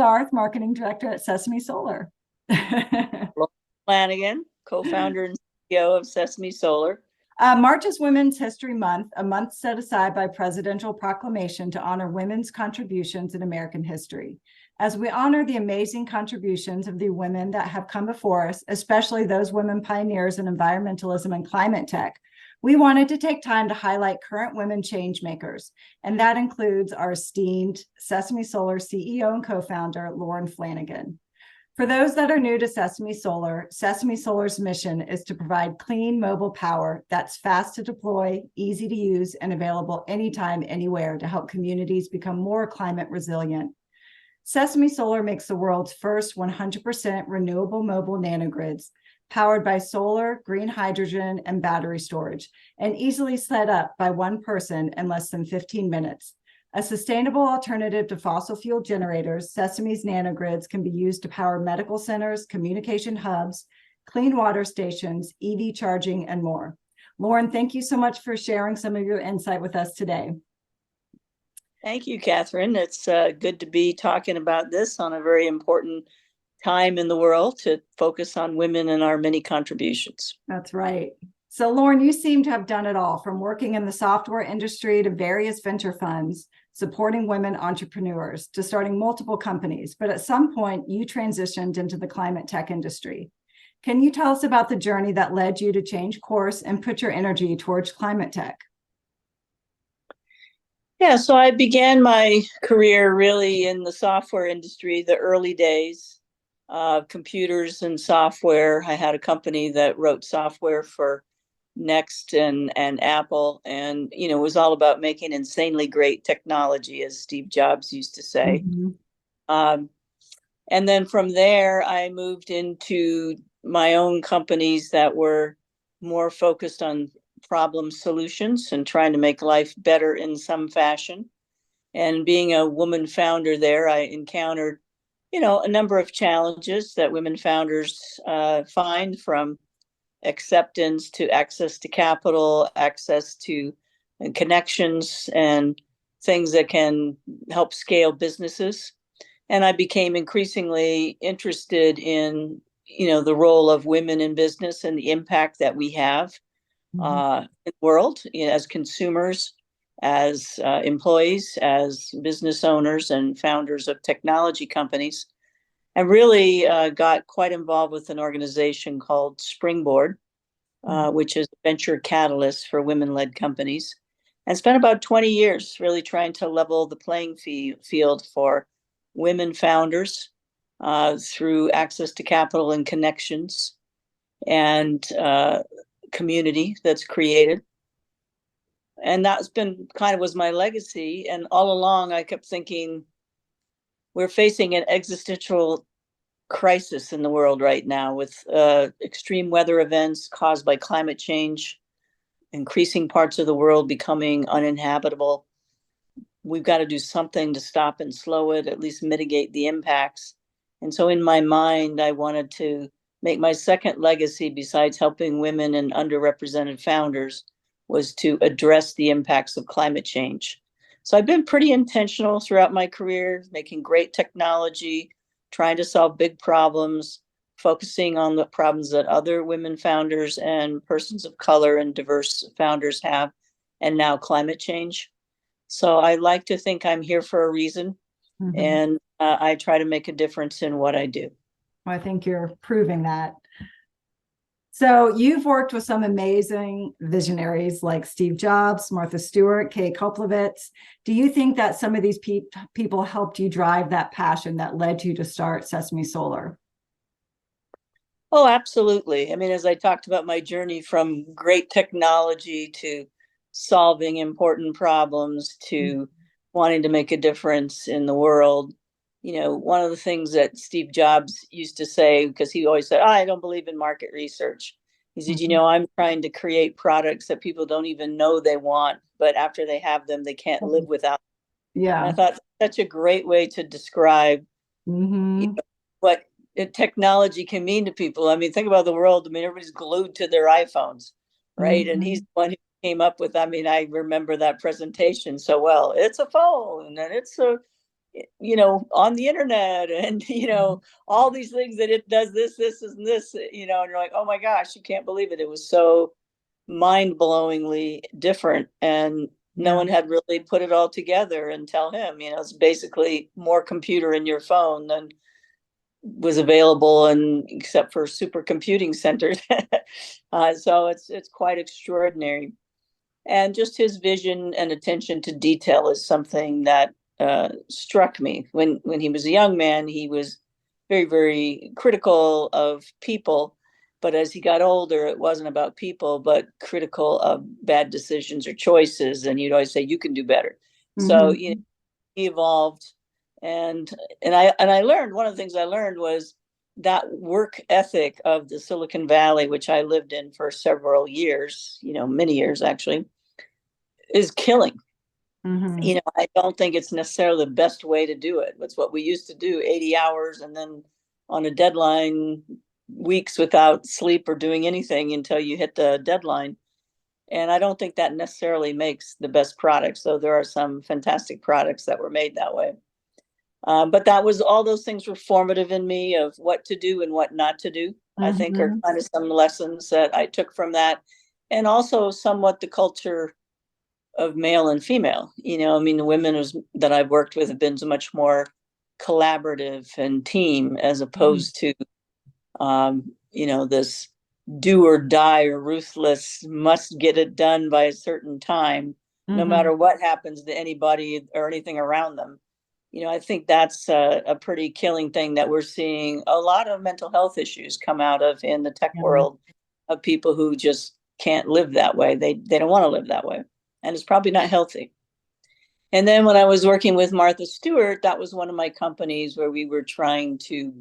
Garth, Marketing Director at Sesame Solar. Flanagan, co-founder and CEO of Sesame Solar. March is Women's History Month, a month set aside by presidential proclamation to honor women's contributions in American history. As we honor the amazing contributions of the women that have come before us, especially those women pioneers in environmentalism and climate tech, we wanted to take time to highlight current women change makers, and that includes our esteemed Sesame Solar CEO and co-founder, Lauren Flanagan. For those that are new to Sesame Solar's mission is to provide clean mobile power that's fast to deploy, easy to use, and available anytime, anywhere to help communities become more climate resilient. Sesame Solar makes the world's first 100% renewable mobile nanogrids, powered by solar, green hydrogen, and battery storage, and easily set up by one person in less than 15 minutes. A sustainable alternative to fossil fuel generators, Sesame's nanogrids can be used to power medical centers, communication hubs, clean water stations, EV charging, and more. Lauren, thank you so much for sharing some of your insight with us today. Thank you, Catherine. It's good to be talking about this on a very important time in the world to focus on women and our many contributions. That's right. So Lauren, you seem to have done it all, from working in the software industry to various venture funds, supporting women entrepreneurs, to starting multiple companies. But at some point, you transitioned into the climate tech industry. Can you tell us about the journey that led you to change course and put your energy towards climate tech? Yeah, so I began my career really in the software industry, the early days of computers and software. I had a company that wrote software for Next and Apple, and it was all about making insanely great technology, as Steve Jobs used to say. And then from there, I moved into my own companies that were more focused on problem solutions and trying to make life better in some fashion. And being a woman founder there, I encountered, a number of challenges that women founders find, from acceptance to access to capital, access to connections, and things that can help scale businesses. And I became increasingly interested in, the role of women in business and the impact that we have in the world, as consumers, as employees, as business owners and founders of technology companies. I really got quite involved with an organization called Springboard, which is a venture catalyst for women-led companies, and spent about 20 years really trying to level the playing field for women founders through access to capital and connections and community that's created. And that's been was my legacy. And all along, I kept thinking, we're facing an existential crisis in the world right now, with extreme weather events caused by climate change, increasing parts of the world becoming uninhabitable. We've got to do something to stop and slow it, at least mitigate the impacts. And so in my mind, I wanted to make my second legacy, besides helping women and underrepresented founders, was to address the impacts of climate change. So I've been pretty intentional throughout my career, making great technology, trying to solve big problems, focusing on the problems that other women founders and persons of color and diverse founders have, and now climate change. So I like to think I'm here for a reason, and I try to make a difference in what I do. Well, I think you're proving that. So you've worked with some amazing visionaries like Steve Jobs, Martha Stewart, Kay Koplovitz. Do you think that some of these people helped you drive that passion that led you to start Sesame Solar? Oh, absolutely. I mean, as I talked about my journey from great technology to solving important problems to wanting to make a difference in the world, one of the things that Steve Jobs used to say, because he always said, I don't believe in market research. He said, I'm trying to create products that people don't even know they want, but after they have them, they can't live without them. Yeah. And I thought such a great way to describe what technology can mean to people. I mean, think about the world. I mean, everybody's glued to their iPhones, right? And he's the one who came up with, I remember that presentation so well. It's a phone, and it's a on the internet and, all these things that it does this, and this, and you're like, oh my gosh, you can't believe it. It was so mind-blowingly different. And no one had really put it all together until him. It's basically more computer in your phone than was available, and except for supercomputing centers. So it's quite extraordinary. And just his vision and attention to detail is something that struck me. When he was a young man, he was very, very critical of people. But as he got older, it wasn't about people, but critical of bad decisions or choices. And you'd always say, you can do better. So, he evolved. And I learned, one of the things I learned was that work ethic of the Silicon Valley, which I lived in for several years, many years actually, is killing. I don't think it's necessarily the best way to do it. It's what we used to do, 80 hours and then on a deadline, weeks without sleep or doing anything until you hit the deadline. And I don't think that necessarily makes the best products, though there are some fantastic products that were made that way. But all those things were formative in me of what to do and what not to do. I think are kind of some lessons that I took from that. And also somewhat the culture of male and female. The women that I've worked with have been so much more collaborative and team, as opposed to, this do or die or ruthless, must get it done by a certain time, no matter what happens to anybody or anything around them. I think that's a pretty killing thing that we're seeing a lot of mental health issues come out of in the tech world, of people who just can't live that way. They don't want to live that way. And it's probably not healthy. And then when I was working with Martha Stewart, that was one of my companies where we were trying to,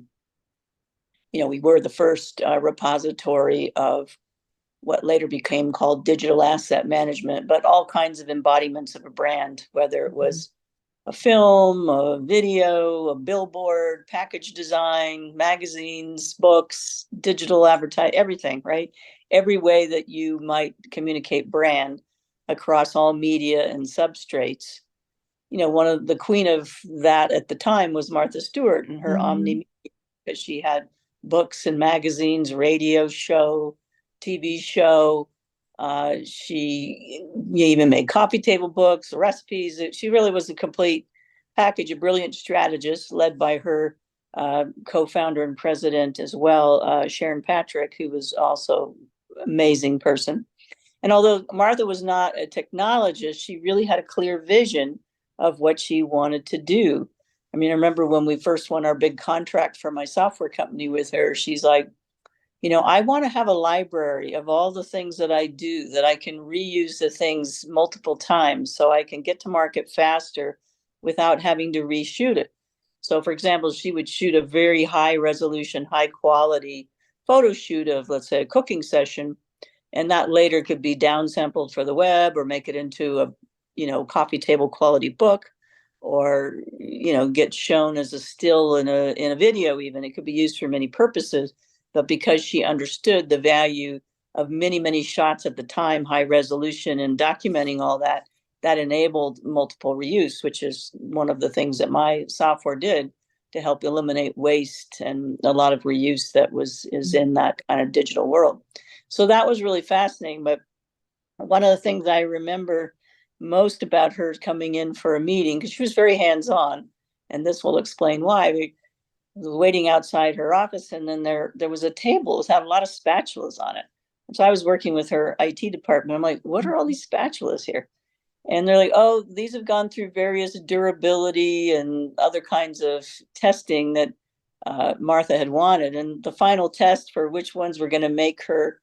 we were the first repository of what later became called digital asset management, but all kinds of embodiments of a brand, whether it was a film, a video, a billboard, package design, magazines, books, digital advertising, everything, right? Every way that you might communicate brand across all media and substrates. One of the queen of that at the time was Martha Stewart and her omni, because she had books and magazines, radio show, TV show. She even made coffee table books, recipes. She really was a complete package, a brilliant strategist led by her co-founder and president as well, Sharon Patrick, who was also an amazing person. And although Martha was not a technologist, she really had a clear vision of what she wanted to do. I remember when we first won our big contract for my software company with her, she's like, I want to have a library of all the things that I do, that I can reuse the things multiple times so I can get to market faster without having to reshoot it. So, for example, she would shoot a very high resolution, high quality photo shoot of, let's say, a cooking session, and that later could be downsampled for the web or make it into a, coffee table quality book, or, get shown as a still in a video even. It could be used for many purposes. But because she understood the value of many, many shots at the time, high resolution, and documenting all that, that enabled multiple reuse, which is one of the things that my software did to help eliminate waste and a lot of reuse that is in that kind of digital world. So that was really fascinating. But one of the things I remember most about her coming in for a meeting, because she was very hands-on, and this will explain why. We was waiting outside her office, and then there was a table that had a lot of spatulas on it. And so I was working with her IT department. I'm like, what are all these spatulas here? And they're like, oh, these have gone through various durability and other kinds of testing that Martha had wanted. And the final test for which ones were going to make her,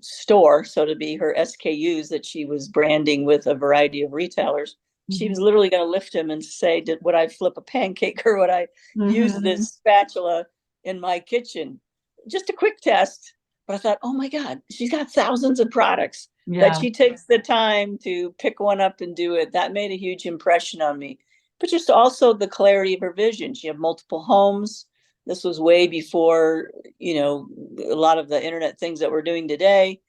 store, so to be her SKUs that she was branding with a variety of retailers, she was literally going to lift him and say, would I flip a pancake, or would I use this spatula in my kitchen? Just a quick test. But I thought, oh my God, she's got thousands of products that she takes the time to pick one up and do it. That made a huge impression on me. But just also the clarity of her vision. She had multiple homes. This was way before, a lot of the internet things that we're doing today.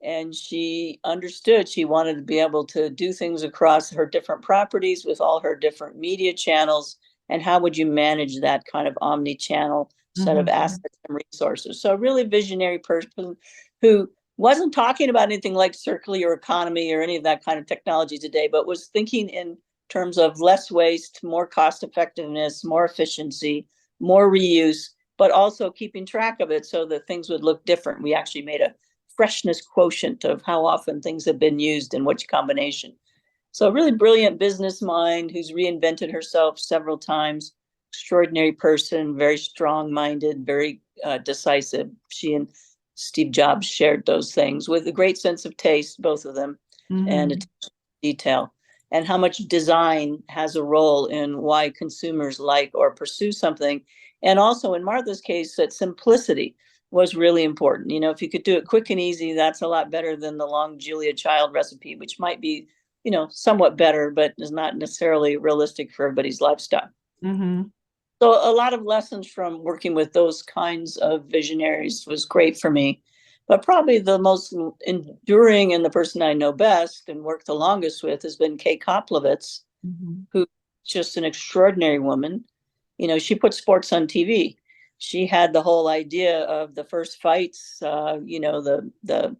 and she understood she wanted to be able to do things across her different properties with all her different media channels. And how would you manage that kind of omni-channel set of assets and resources? So a really visionary person who wasn't talking about anything like circular economy or any of that kind of technology today, but was thinking in terms of less waste, more cost effectiveness, more efficiency, more reuse, but also keeping track of it so that things would look different. We actually made a freshness quotient of how often things have been used in which combination. So a really brilliant business mind who's reinvented herself several times, extraordinary person, very strong-minded, very decisive. She and Steve Jobs shared those things with a great sense of taste, both of them, and attention to detail, and how much design has a role in why consumers like or pursue something. And also in Martha's case, that simplicity was really important. You know, if you could do it quick and easy, that's a lot better than the long Julia Child recipe, which might be, you know, somewhat better, but is not necessarily realistic for everybody's lifestyle. So a lot of lessons from working with those kinds of visionaries was great for me. But probably the most enduring and the person I know best and worked the longest with has been Kay Koplovitz, who's just an extraordinary woman. You know, she put sports on TV. She had the whole idea of the first fights, you know, the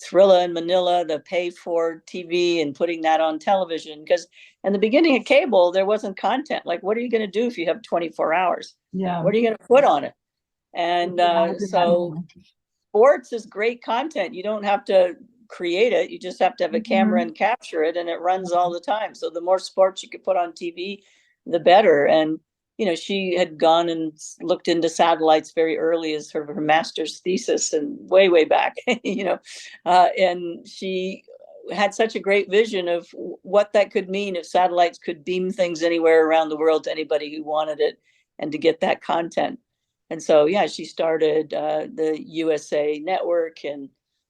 Thrilla in Manila, the pay for TV and putting that on television. Because in the beginning of cable, there wasn't content. Like, what are you going to do if you have 24 hours? Yeah. What are you going to put on it? And so sports is great content. You don't have to create it. You just have to have a camera and capture it, and it runs all the time. So the more sports you could put on TV, the better. And you know, she had gone and looked into satellites very early as her master's thesis, and way back, you know, and she had such a great vision of what that could mean if satellites could beam things anywhere around the world to anybody who wanted it, and to get that content. And so, yeah, she started the USA Network and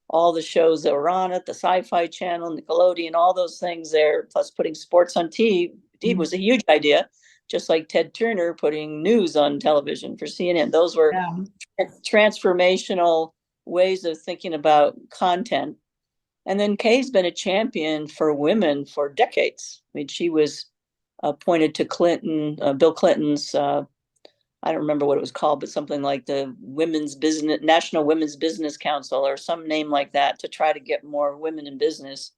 all the shows that were on it, the Sci-Fi Channel, Nickelodeon, all those things there, plus putting sports on TV was a huge idea. Just like Ted Turner putting news on television for CNN. Those were transformational ways of thinking about content. And then Kay's been a champion for women for decades. I mean, she was appointed to Bill Clinton's, I don't remember what it was called, but something like the National Women's Business Council or some name like that, to try to get more women in business.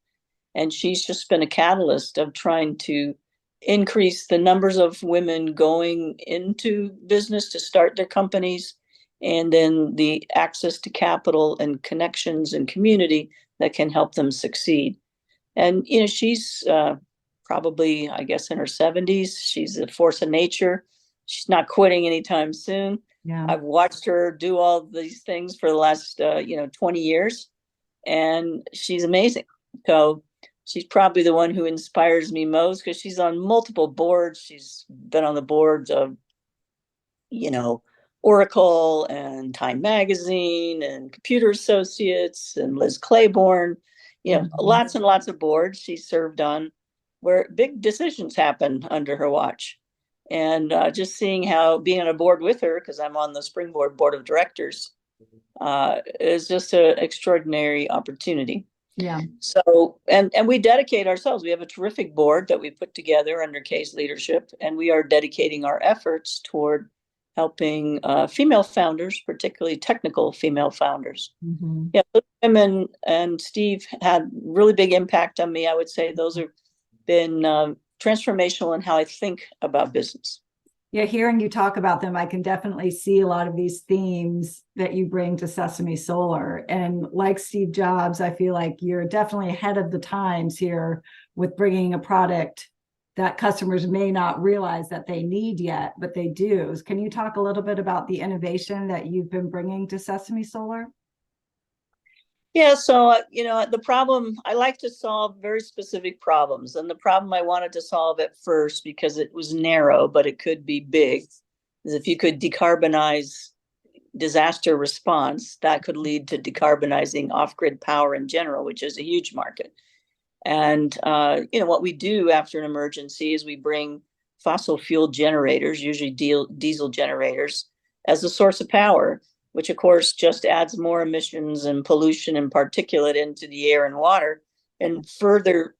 And she's just been a catalyst of trying to increase the numbers of women going into business to start their companies, and then the access to capital and connections and community that can help them succeed. And, you know, she's probably, I guess, in her 70s. She's a force of nature. She's not quitting anytime soon. I've watched her do all these things for the last, 20 years, and she's amazing. So she's probably the one who inspires me most, because she's on multiple boards. She's been on the boards of, you know, Oracle and Time Magazine and Computer Associates and Liz Claiborne, you know, lots and lots of boards she served on where big decisions happen under her watch. And just seeing how being on a board with her, because I'm on the Springboard board of directors, is just an extraordinary opportunity. Yeah. So, and we dedicate ourselves. We have a terrific board that we put together under Kay's leadership, and we are dedicating our efforts toward helping female founders, particularly technical female founders. Yeah, women and Steve had really big impact on me. I would say those have been transformational in how I think about business. Yeah, hearing you talk about them, I can definitely see a lot of these themes that you bring to Sesame Solar. And like Steve Jobs, I feel like you're definitely ahead of the times here with bringing a product that customers may not realize that they need yet, but they do. Can you talk a little bit about the innovation that you've been bringing to Sesame Solar? Yeah, so, the problem, I like to solve very specific problems. And the problem I wanted to solve at first, because it was narrow, but it could be big, is if you could decarbonize disaster response, that could lead to decarbonizing off-grid power in general, which is a huge market. And, what we do after an emergency is we bring fossil fuel generators, usually diesel generators, as a source of power. which of course just adds more emissions and pollution and particulate into the air and water, and further,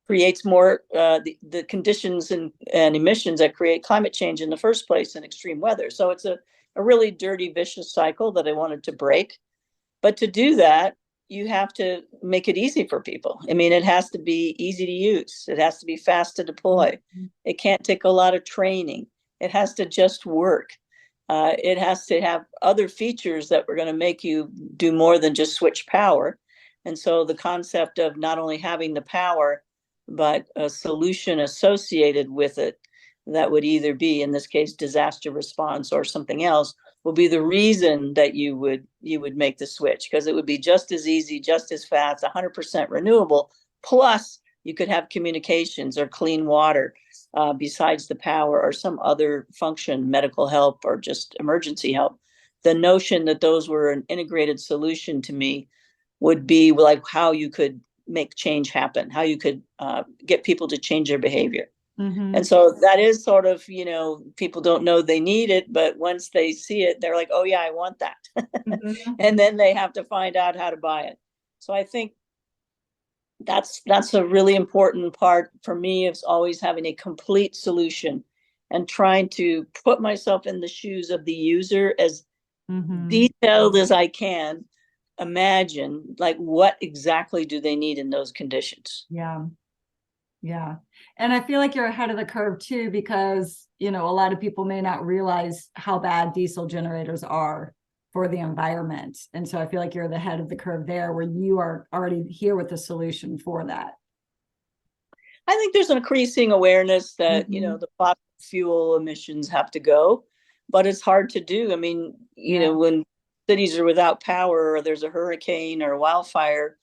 creates more the conditions and emissions that create climate change in the first place and extreme weather. So it's a really dirty, vicious cycle that I wanted to break. But to do that, you have to make it easy for people. I mean, it has to be easy to use. It has to be fast to deploy. It can't take a lot of training. It has to just work. It has to have other features that were going to make you do more than just switch power. And so the concept of not only having the power, but a solution associated with it that would either be, in this case, disaster response or something else, will be the reason that you would make the switch, because it would be just as easy, just as fast, 100% renewable. Plus, you could have communications or clean water besides the power or some other function, medical help or just emergency help. The notion that those were an integrated solution to me would be like how you could make change happen, how you could get people to change their behavior. And so that is sort of, people don't know they need it, but once they see it, they're like, oh yeah, I want that. And then they have to find out how to buy it. So I think that's a really important part for me, of always having a complete solution and trying to put myself in the shoes of the user as detailed as I can. Imagine, like, what exactly do they need in those conditions? Yeah. And I feel like you're ahead of the curve too, because, a lot of people may not realize how bad diesel generators are for the environment. And so I feel like you're the head of the curve there, where you are already here with a solution for that. I think there's an increasing awareness that, the fossil fuel emissions have to go, but it's hard to do. I mean, when cities are without power, or there's a hurricane or a wildfire,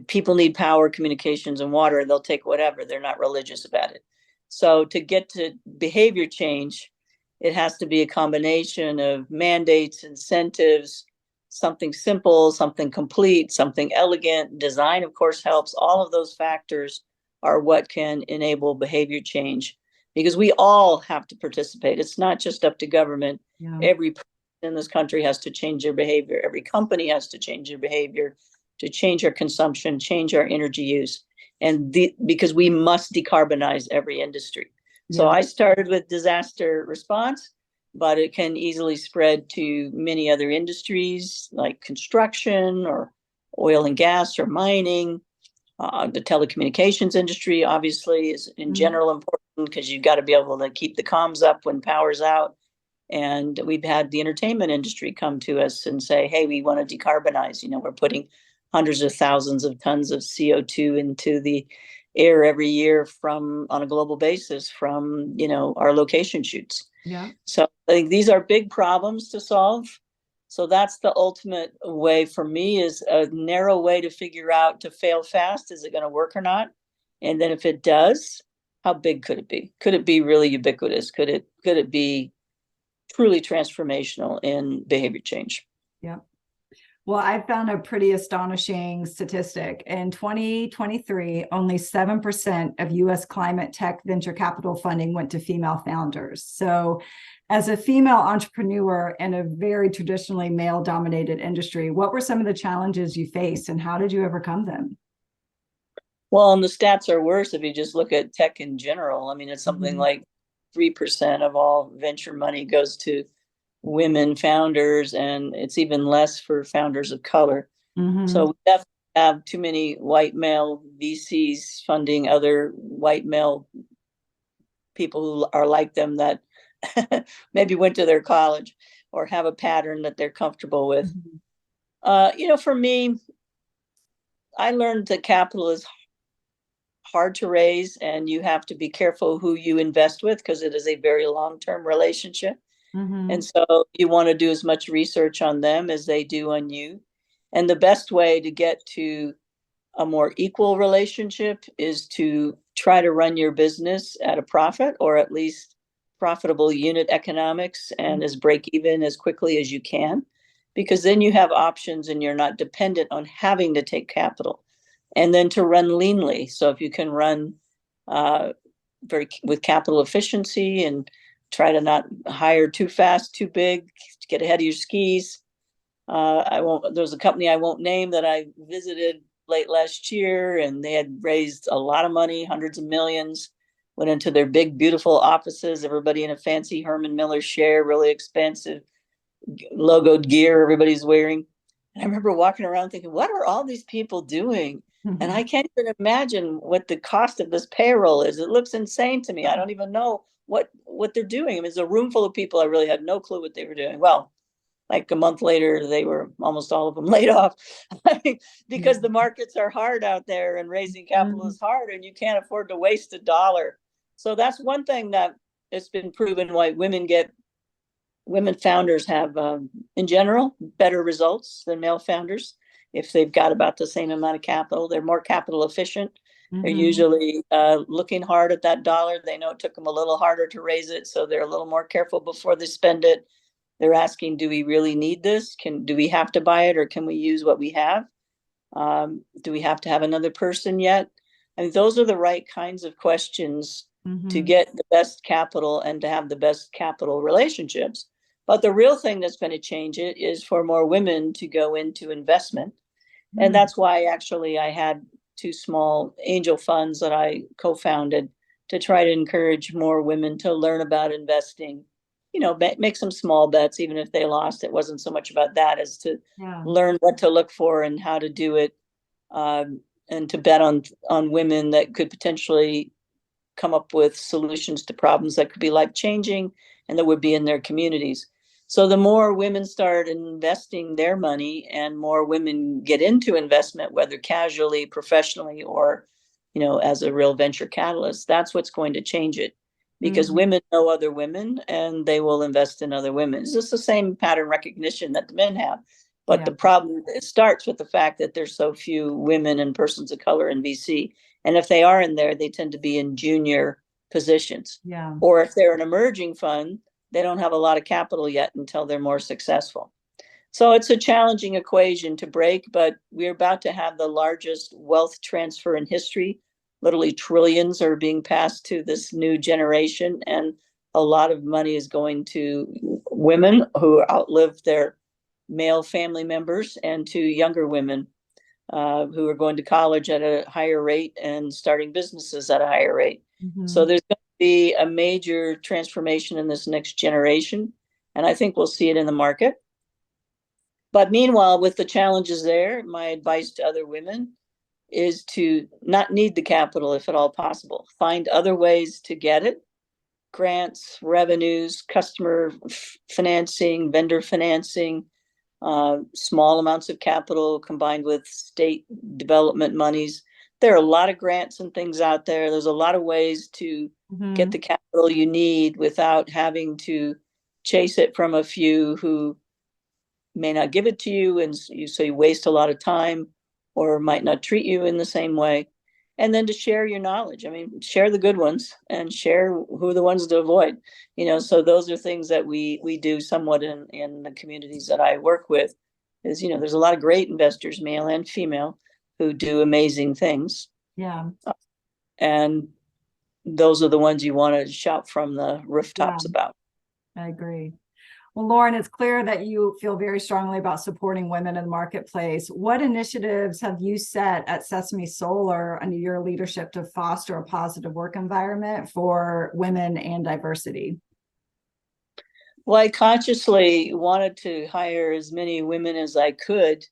people need power, communications, and water. They'll take whatever. They're not religious about it. So to get to behavior change, it has to be a combination of mandates, incentives, something simple, something complete, something elegant. Design, of course, helps. All of those factors are what can enable behavior change, because we all have to participate. It's not just up to government. Every person in this country has to change their behavior. Every company has to change their behavior to change our consumption, change our energy use, and because we must decarbonize every industry. So I started with disaster response, but it can easily spread to many other industries like construction or oil and gas or mining. The telecommunications industry obviously is in general important, because you've got to be able to keep the comms up when power's out. And we've had the entertainment industry come to us and say, hey, we want to decarbonize. We're putting hundreds of thousands of tons of CO2 into the air every year on a global basis from, our location shoots. So I think these are big problems to solve. So that's the ultimate way for me, is a narrow way to figure out, to fail fast. Is it going to work or not? And then if it does, how big could it be? Could it be really ubiquitous? Could it be truly transformational in behavior change? Well, I found a pretty astonishing statistic. In 2023, only 7% of US climate tech venture capital funding went to female founders. So as a female entrepreneur in a very traditionally male-dominated industry, what were some of the challenges you faced, and how did you overcome them? Well, and the stats are worse if you just look at tech in general. I mean, it's something like 3% of all venture money goes to women founders, and it's even less for founders of color. So we definitely have too many white male VCs funding other white male people who are like them, that maybe went to their college or have a pattern that they're comfortable with. For me, I learned that capital is hard to raise, and you have to be careful who you invest with, because it is a very long-term relationship. And so you want to do as much research on them as they do on you. And the best way to get to a more equal relationship is to try to run your business at a profit, or at least profitable unit economics, and as break even as quickly as you can, because then you have options and you're not dependent on having to take capital. And then to run leanly. So if you can run with capital efficiency and try to not hire too fast, too big, to get ahead of your skis. There's a company I won't name that I visited late last year, and they had raised a lot of money, hundreds of millions, went into their big, beautiful offices, everybody in a fancy Herman Miller chair, really expensive logoed gear everybody's wearing. And I remember walking around thinking, what are all these people doing? And I can't even imagine what the cost of this payroll is. It looks insane to me. I don't even know what they're doing. I mean, it's a room full of people. I really had no clue what they were doing. Well, like a month later, they were almost all of them laid off because the markets are hard out there and raising capital is hard and you can't afford to waste a dollar. So that's one thing that it's been proven why women founders have, in general, better results than male founders. If they've got about the same amount of capital, they're more capital efficient. They're usually looking hard at that dollar. They know it took them a little harder to raise it, so they're a little more careful before they spend it. They're asking, do we really need this? Do we have to buy it, or can we use what we have? Do we have to have another person yet? I mean, those are the right kinds of questions to get the best capital and to have the best capital relationships. But the real thing that's going to change it is for more women to go into investment. And that's why actually I had 2 small angel funds that I co-founded to try to encourage more women to learn about investing. Make some small bets, even if they lost. It wasn't so much about that as to learn what to look for and how to do it, and to bet on women that could potentially come up with solutions to problems that could be life-changing and that would be in their communities. So the more women start investing their money and more women get into investment, whether casually, professionally, or, as a real venture catalyst, that's what's going to change it. Because women know other women and they will invest in other women. It's just the same pattern recognition that the men have. But the problem, it starts with the fact that there's so few women and persons of color in VC. And if they are in there, they tend to be in junior positions. Or if they're an emerging fund, they don't have a lot of capital yet until they're more successful. So it's a challenging equation to break, but we're about to have the largest wealth transfer in history. Literally trillions are being passed to this new generation, and a lot of money is going to women who outlive their male family members and to younger women who are going to college at a higher rate and starting businesses at a higher rate. So there's going to be a major transformation in this next generation, and I think we'll see it in the market. But meanwhile, with the challenges there, my advice to other women is to not need the capital if at all possible. Find other ways to get it: grants, revenues, customer financing, vendor financing, small amounts of capital combined with state development monies. There are a lot of grants and things out there. There's a lot of ways to get the capital you need without having to chase it from a few who may not give it to you, and so you waste a lot of time or might not treat you in the same way. And then to share your knowledge. I mean, share the good ones and share who are the ones to avoid. So those are things that we do somewhat in the communities that I work with. Is, there's a lot of great investors, male and female, who do amazing things. And those are the ones you want to shout from the rooftops about. I agree. Well, Lauren, it's clear that you feel very strongly about supporting women in the marketplace. What initiatives have you set at Sesame Solar under your leadership to foster a positive work environment for women and diversity? Well, I consciously wanted to hire as many women as I could,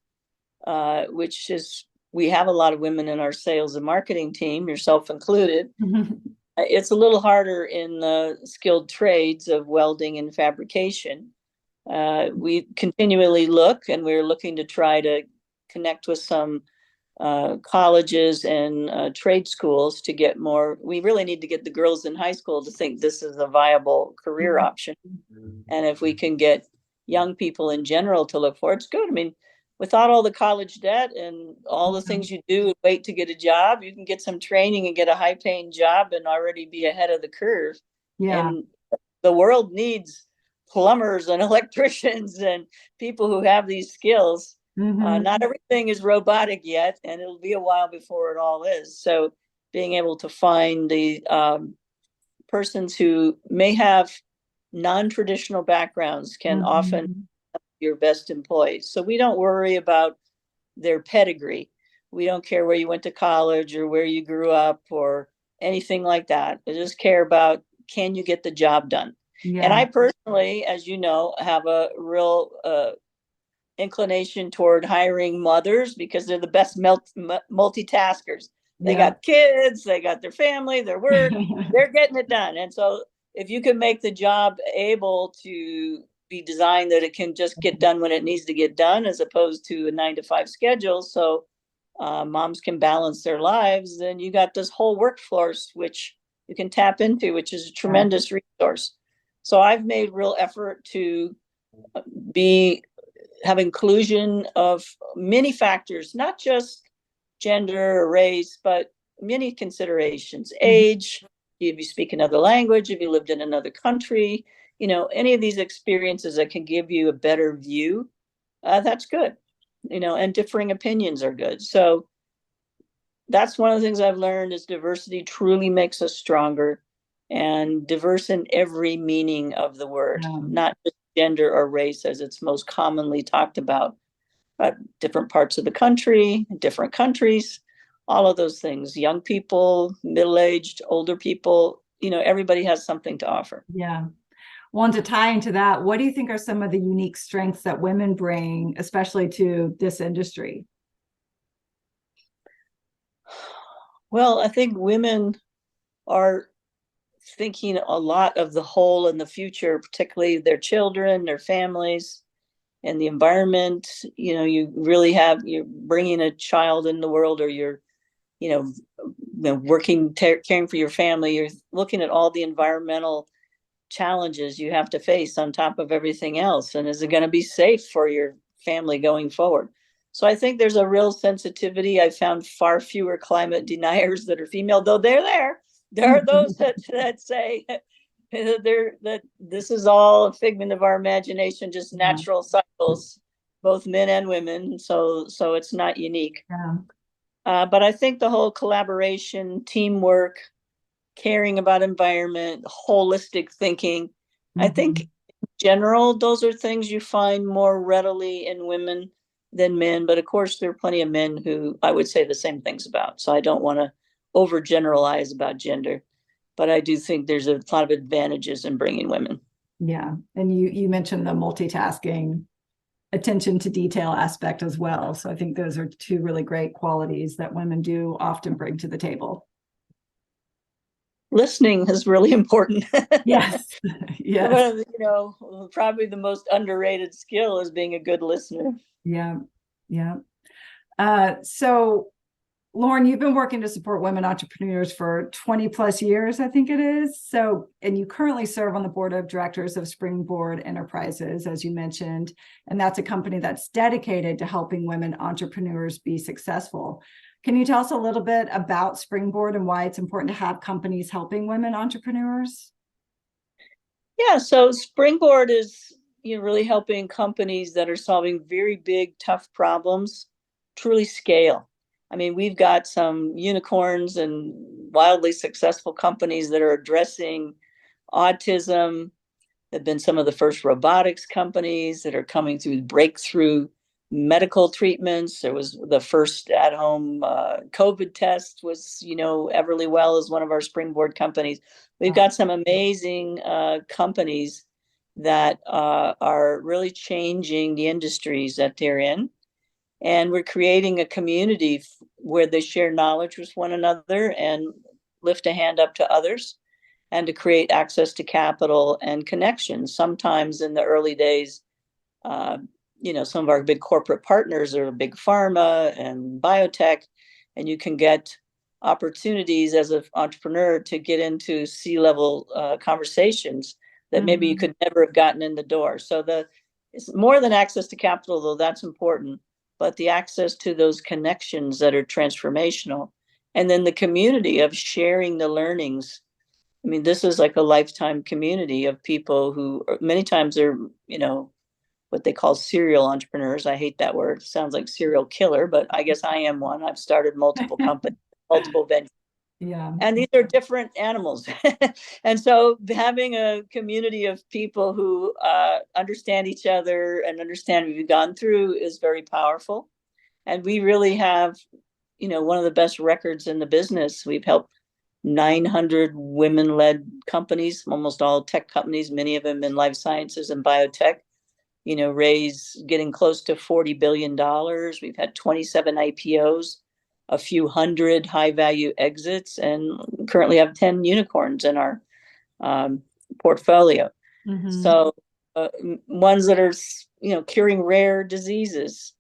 which is, we have a lot of women in our sales and marketing team, yourself included. It's a little harder in the skilled trades of welding and fabrication. We continually look, and we're looking to try to connect with some colleges and trade schools to get more. We really need to get the girls in high school to think this is a viable career option. And if we can get young people in general to look for it, it's good. I mean, without all the college debt and all the things you do and wait to get a job, you can get some training and get a high paying job and already be ahead of the curve. And the world needs plumbers and electricians and people who have these skills. Not everything is robotic yet, and it'll be a while before it all is. So being able to find the persons who may have non-traditional backgrounds can often Mhm. be your best employees. So we don't worry about their pedigree. We don't care where you went to college or where you grew up or anything like that. We just care about, can you get the job done? And Yeah. I personally, as you know, have a real inclination toward hiring mothers because they're the best multitaskers. They Yeah. got kids, they got their family, their work, they're getting it done. And so if you can make the job able to be designed that it can just get done when it needs to get done, as opposed to a 9 to 5 schedule, so moms can balance their lives, then you got this whole workforce which you can tap into, which is a tremendous resource. So I've made real effort to be have inclusion of many factors, not just gender or race, but many considerations. Mhm. Age, if you speak another language, if you lived in another country, any of these experiences that can give you a better view, that's good. And differing opinions are good. So that's one of the things I've learned is diversity truly makes us stronger, and diverse in every meaning of the word, Um, not just gender or race as it's most commonly talked about, but different parts of the country, different countries, all of those things, young people, middle-aged, older people, everybody has something to offer. yeah. Want to tie into that, what do you think are some of the unique strengths that women bring, especially to this industry? Well, I think women are thinking a lot of the whole and the future, particularly their children, their families, and the environment. You're bringing a child in the world, or you're you know working, caring for your family. You're looking at all the environmental challenges you have to face on top of everything else, and is it going to be safe for your family going forward? So I think there's a real sensitivity. I found far fewer climate deniers that are female, though there are those that say that this is all a figment of our imagination, just Yeah. natural cycles, both men and women. So it's not unique. Yeah. But I think the whole collaboration, teamwork, caring about environment, holistic thinking, I think Mhm. in general, those are things you find more readily in women than men. But of course, there are plenty of men who I would say the same things about. So I don't want to overgeneralize about gender, but I do think there's a lot of advantages in bringing women. Yeah. And you mentioned the multitasking, attention to detail aspect as well. So I think those are two really great qualities that women do often bring to the table. Listening is really important. Yes. One Yes. of probably the most underrated skill is being a good listener. Yeah. Yeah. So Lauren, you've been working to support women entrepreneurs for 20 plus years, I think it is. So, and you currently serve on the board of directors of Springboard Enterprises, as you mentioned, and that's a company that's dedicated to helping women entrepreneurs be successful. Can you tell us a little bit about Springboard and why it's important to have companies helping women entrepreneurs? Yeah, so Springboard is really helping companies that are solving very big, tough problems truly scale. I mean, we've got some unicorns and wildly successful companies that are addressing autism. They've been some of the first robotics companies that are coming through breakthrough medical treatments. There was the first at-home COVID test was, Everlywell is one of our Springboard companies. We've got some amazing companies that are really changing the industries that they're in. And we're creating a community where they share knowledge with one another and lift a hand up to others, and to create access to capital and connections. Sometimes in the early days, uh, some of our big corporate partners are big pharma and biotech, and you can get opportunities as an entrepreneur to get into C-level conversations that maybe you Mhm. could never have gotten in the door. So it's more than access to capital, though that's important, but the access to those connections that are transformational, and then the community of sharing the learnings. I mean, this is like a lifetime community of people who many times are, what they call serial entrepreneurs. I hate that word. It sounds like serial killer, but I guess I am one. I've started multiple companies, multiple ventures. Yeah. And these are different animals. And so having a community of people who understand each other and understand what we've gone through is very powerful. And we really have, one of the best records in the business. We've helped 900 women-led companies, almost all tech companies, many of them in life sciences and biotech, raise getting close to $40 billion. We've had 27 IPOs, a few hundred high-value exits, and currently have 10 unicorns in our portfolio. Mm-hmm. So ones that are, curing rare diseases,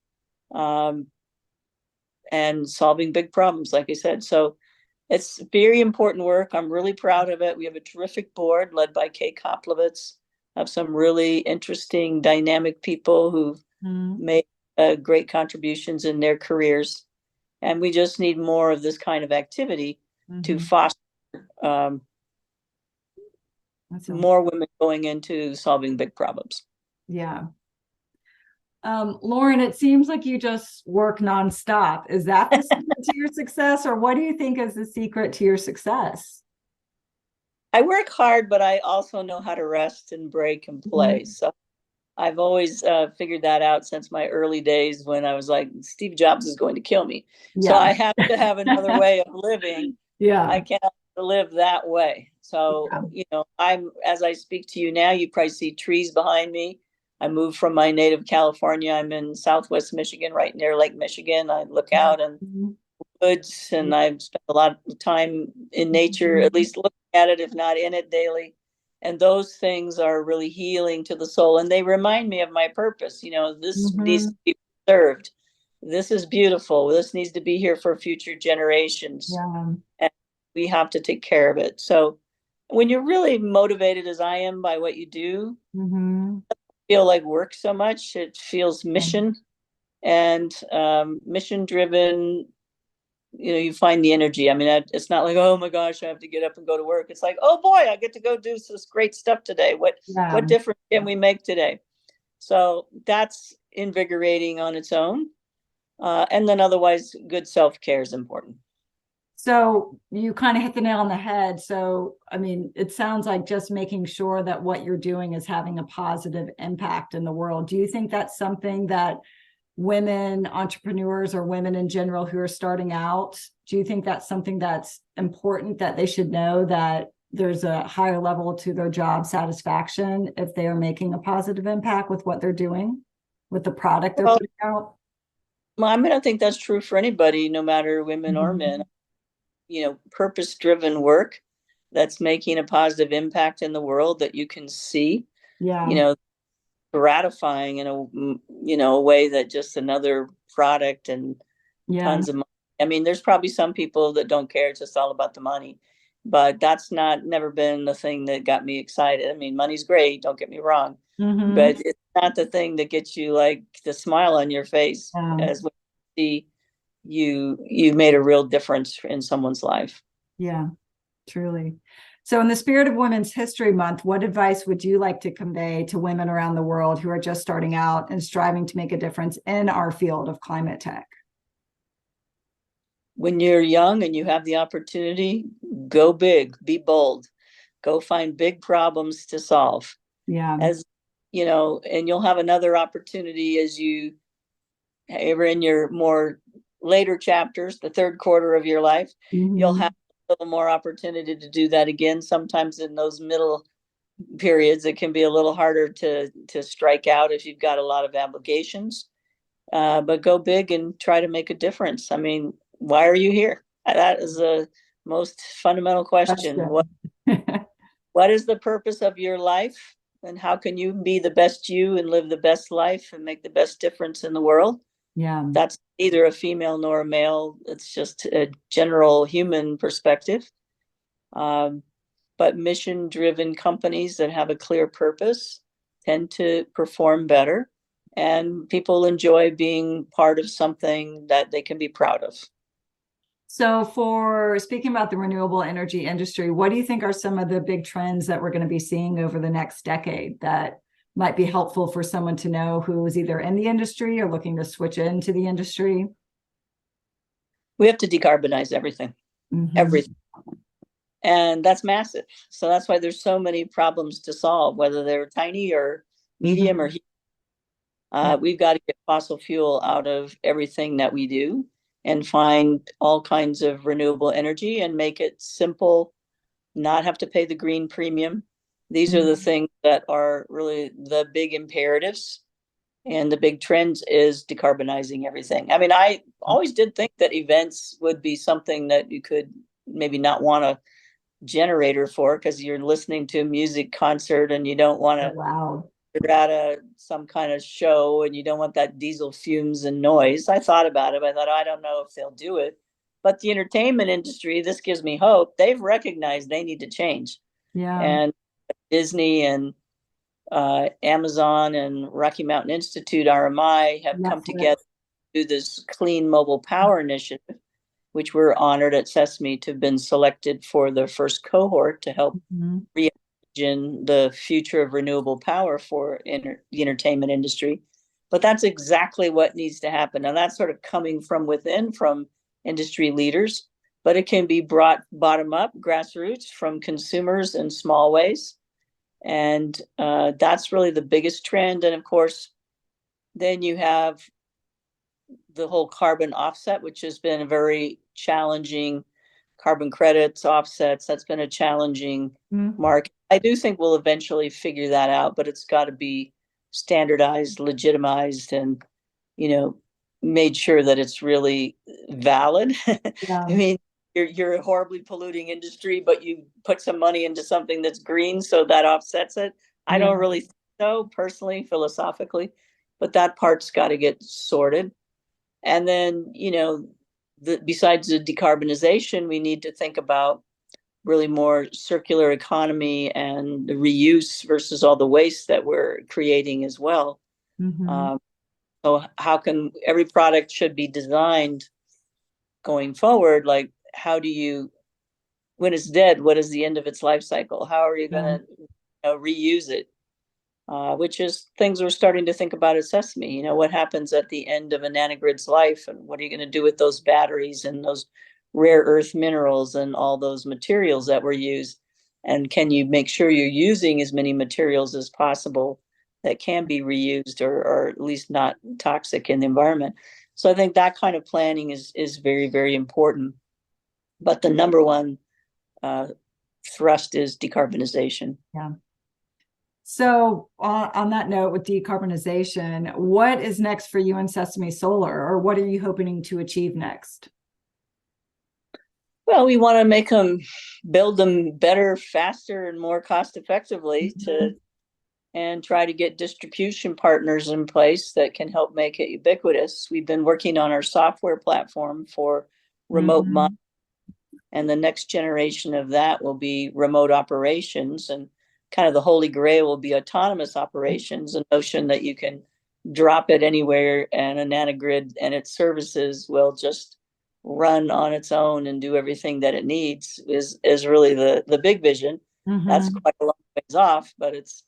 and solving big problems, like I said. So it's very important work. I'm really proud of it. We have a terrific board led by Kay Koplowitz, have some really interesting, dynamic people who've made great contributions in their careers. And we just need more of this kind of activity to foster more women going into solving big problems. Yeah. Lauren, it seems like you just work nonstop. Is that the secret to your success, or what do you think is the secret to your success? I work hard, but I also know how to rest and break and play. So I've always figured that out since my early days when I was like, Steve Jobs is going to kill me. So I have to have another way of living. I can't live that way. So, as I speak to you now, you probably see trees behind me. I moved from my native California. I'm in Southwest Michigan, right near Lake Michigan. I look out and woods, and I've spent a lot of time in nature, at least looking at it, if not in it daily. And those things are really healing to the soul. And they remind me of my purpose. This needs to be preserved. This is beautiful. This needs to be here for future generations. And we have to take care of it. So when you're really motivated, as I am, by what you do, feel like work so much. It feels mission and mission driven. You find the energy. I mean, it's not like, oh my gosh, I have to get up and go to work. It's like, oh boy, I get to go do this great stuff today. What difference can we make today? So that's invigorating on its own. And then otherwise, good self-care is important. So you kind of hit the nail on the head. So, I mean, it sounds like just making sure that what you're doing is having a positive impact in the world. Do you think that's something that women entrepreneurs or women in general who are starting out, do you think that's something that's important, that they should know, that there's a higher level to their job satisfaction if they are making a positive impact with what they're doing, with the product they're putting out? Well, I mean, I think that's true for anybody, no matter women or men. Purpose-driven work that's making a positive impact in the world that you can see, gratifying in a way that just another product and tons of money. I mean, there's probably some people that don't care. It's just all about the money, but that's never been the thing that got me excited. I mean, money's great, don't get me wrong, but it's not the thing that gets you like the smile on your face as when you see you made a real difference in someone's life. Yeah, truly. So in the spirit of Women's History Month, what advice would you like to convey to women around the world who are just starting out and striving to make a difference in our field of climate tech? When you're young and you have the opportunity, go big, be bold, go find big problems to solve. And you'll have another opportunity as you are in your more later chapters, the third quarter of your life, you'll have a little more opportunity to do that again. Sometimes in those middle periods, it can be a little harder to strike out if you've got a lot of obligations, but go big and try to make a difference. I mean, why are you here? That is the most fundamental question. What is the purpose of your life, and how can you be the best you and live the best life and make the best difference in the world? That's neither a female nor a male. It's just a general human perspective. But mission-driven companies that have a clear purpose tend to perform better, and people enjoy being part of something that they can be proud of. So for speaking about the renewable energy industry, what do you think are some of the big trends that we're going to be seeing over the next decade that might be helpful for someone to know who is either in the industry or looking to switch into the industry? We have to decarbonize everything. Everything. And that's massive. So that's why there's so many problems to solve, whether they're tiny or medium or huge. We've got to get fossil fuel out of everything that we do and find all kinds of renewable energy and make it simple, not have to pay the green premium. These are the things that are really the big imperatives. And the big trend is decarbonizing everything. I mean, I always did think that events would be something that you could maybe not want a generator for, because you're listening to a music concert and you don't want to, Wow. you're at some kind of show and you don't want that diesel fumes and noise. I thought about it. I thought, I don't know if they'll do it. But the entertainment industry, this gives me hope. They've recognized they need to change. Yeah. And Disney and Amazon and Rocky Mountain Institute, RMI, have come together to do this Clean Mobile Power Initiative, which we're honored at Sesame to have been selected for the first cohort to help reimagine the future of renewable power for the entertainment industry. But that's exactly what needs to happen. And that's sort of coming from within, from industry leaders, but it can be brought bottom up, grassroots, from consumers in small ways. And that's really the biggest trend. And of course, then you have the whole carbon offset, which has been a very challenging, carbon credits, offsets. That's been a challenging market. I do think we'll eventually figure that out, but it's got to be standardized, legitimized, and, made sure that it's really valid. Yeah. I mean, you're a horribly polluting industry, but you put some money into something that's green, so that offsets it. I don't really think so, personally, philosophically, but that part's got to get sorted. And then, besides the decarbonization, we need to think about really more circular economy and the reuse versus all the waste that we're creating as well. So how can every product should be designed going forward? Like, how do you, when it's dead, what is the end of its life cycle? How are you going to reuse it? Which is things we're starting to think about at Sesame. What happens at the end of a nanogrid's life, and what are you going to do with those batteries and those rare earth minerals and all those materials that were used? And can you make sure you're using as many materials as possible that can be reused, or at least not toxic in the environment? So I think that kind of planning is very, very important. But the number one thrust is decarbonization. Yeah. So on that note, with decarbonization, what is next for you and Sesame Solar, or what are you hoping to achieve next? Well, we want to build them better, faster, and more cost effectively and try to get distribution partners in place that can help make it ubiquitous. We've been working on our software platform for remote monitoring, and the next generation of that will be remote operations, and kind of the holy grail will be autonomous operations, a notion that you can drop it anywhere and a nanogrid and its services will just run on its own and do everything that it needs is really the big vision. That's quite a long ways off, but it's,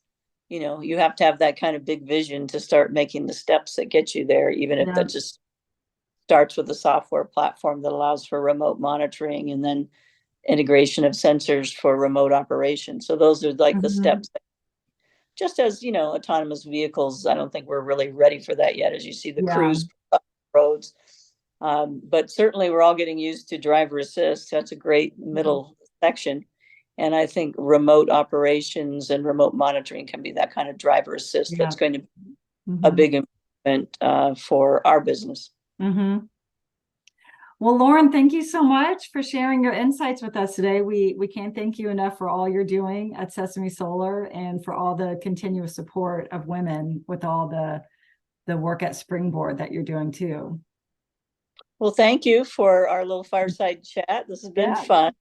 you have to have that kind of big vision to start making the steps that get you there, even if that just starts with a software platform that allows for remote monitoring and then integration of sensors for remote operation. So those are like the steps. Just as, autonomous vehicles, I don't think we're really ready for that yet, as you see the cruise roads. But certainly we're all getting used to driver assist. That's a great middle section. And I think remote operations and remote monitoring can be that kind of driver assist. That's going to be a big improvement for our business. Well, Lauren, thank you so much for sharing your insights with us today. We can't thank you enough for all you're doing at Sesame Solar and for all the continuous support of women with all the work at Springboard that you're doing too. Well, thank you for our little fireside chat. This has been fun.